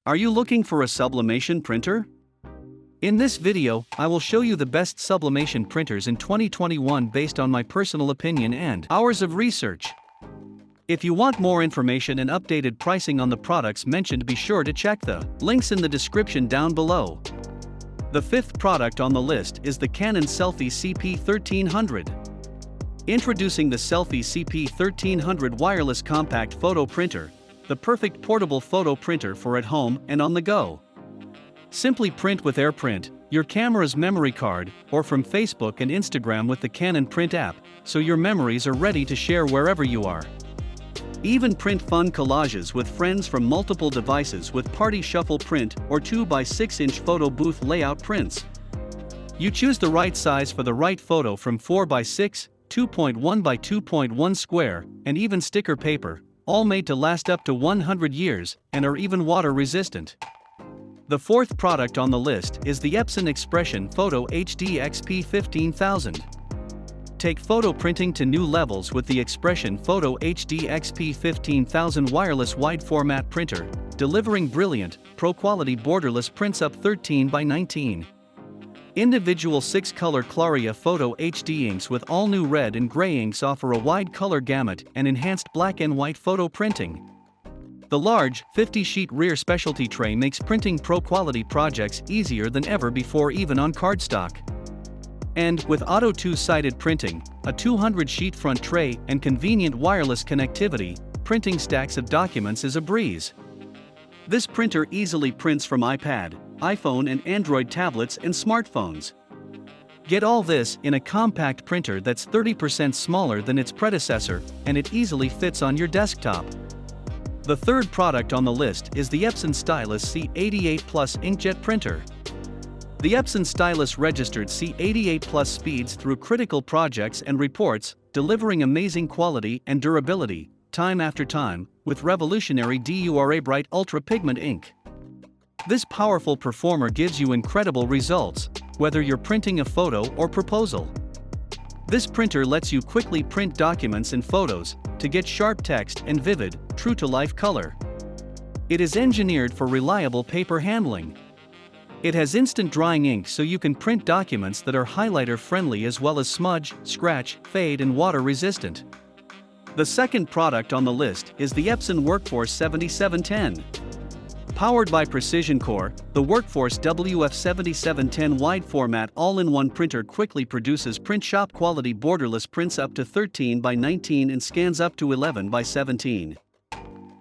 Are you looking for a sublimation printer? In this video, I will show you the best sublimation printers in 2021 based on my personal opinion and hours of research. If you want more information and updated pricing on the products mentioned, be sure to check the links in the description down below. The fifth product on the list is the Canon Selphy CP 1300. Introducing the Selfie CP 1300 wireless compact photo printer, the perfect portable photo printer for at home and on the go. Simply print with AirPrint, your camera's memory card, or from Facebook and Instagram with the Canon Print app, so your memories are ready to share wherever you are. Even print fun collages with friends from multiple devices with Party Shuffle print or 2x6-inch photo booth layout prints. You choose the right size for the right photo from 4x6, 2.1x2.1 square, and even sticker paper, all made to last up to 100 years and are even water resistant. The fourth product on the list is the Epson Expression Photo HD XP 15000. Take photo printing to new levels with the Expression Photo HD XP 15000 wireless wide format printer, delivering brilliant, pro-quality borderless prints up 13x19. Individual 6-color Claria Photo HD inks with all new red and gray inks offer a wide color gamut and enhanced black and white photo printing. The large, 50-sheet rear specialty tray makes printing pro-quality projects easier than ever before, even on cardstock. And, with auto 2-sided printing, a 200-sheet front tray, and convenient wireless connectivity, printing stacks of documents is a breeze. This printer easily prints from iPad, iPhone and Android tablets and smartphones. Get all this in a compact printer that's 30% smaller than its predecessor, and it easily fits on your desktop. The third product on the list is the Epson Stylus C88 Plus Inkjet printer. The Epson Stylus registered C88 Plus speeds through critical projects and reports, delivering amazing quality and durability, time after time, with revolutionary DURA Bright Ultra Pigment ink. This powerful performer gives you incredible results, whether you're printing a photo or proposal. This printer lets you quickly print documents and photos to get sharp text and vivid, true-to-life color. It is engineered for reliable paper handling. It has instant drying ink, so you can print documents that are highlighter-friendly as well as smudge, scratch, fade and water-resistant. The second product on the list is the Epson Workforce 7710. Powered by Precision Core, the Workforce WF7710 wide format all-in-one printer quickly produces print shop quality borderless prints up to 13x19 and scans up to 11x17.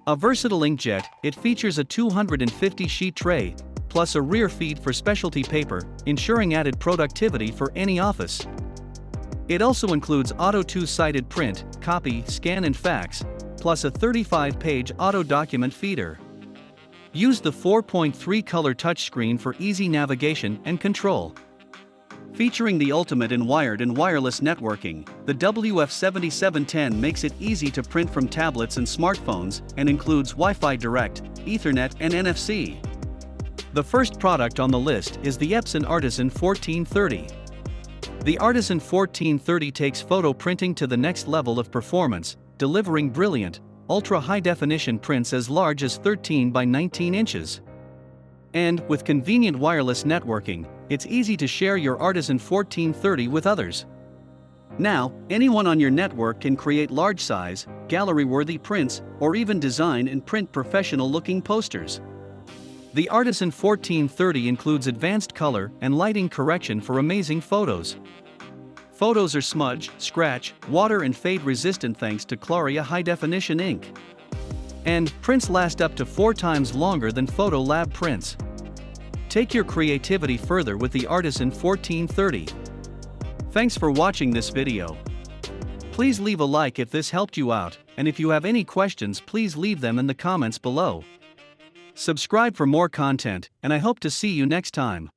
A versatile inkjet, it features a 250-sheet tray, plus a rear feed for specialty paper, ensuring added productivity for any office. It also includes auto 2-sided print, copy, scan and fax, plus a 35-page auto document feeder. Use the 4.3 color touchscreen for easy navigation and control. Featuring the ultimate in wired and wireless networking, the WF7710 makes it easy to print from tablets and smartphones and includes Wi-Fi Direct, Ethernet and NFC. The first product on the list is the Epson Artisan 1430. The Artisan 1430 takes photo printing to the next level of performance, delivering brilliant, ultra-high-definition prints as large as 13x19 inches. And, with convenient wireless networking, it's easy to share your Artisan 1430 with others. Now, anyone on your network can create large-size, gallery-worthy prints, or even design and print professional-looking posters. The Artisan 1430 includes advanced color and lighting correction for amazing photos. Photos are smudge, scratch, water and fade resistant thanks to Claria high-definition ink. And prints last up to 4 times longer than Photo Lab prints. Take your creativity further with the Artisan 1430. Thanks for watching this video. Please leave a like if this helped you out, and if you have any questions, please leave them in the comments below. Subscribe for more content, and I hope to see you next time.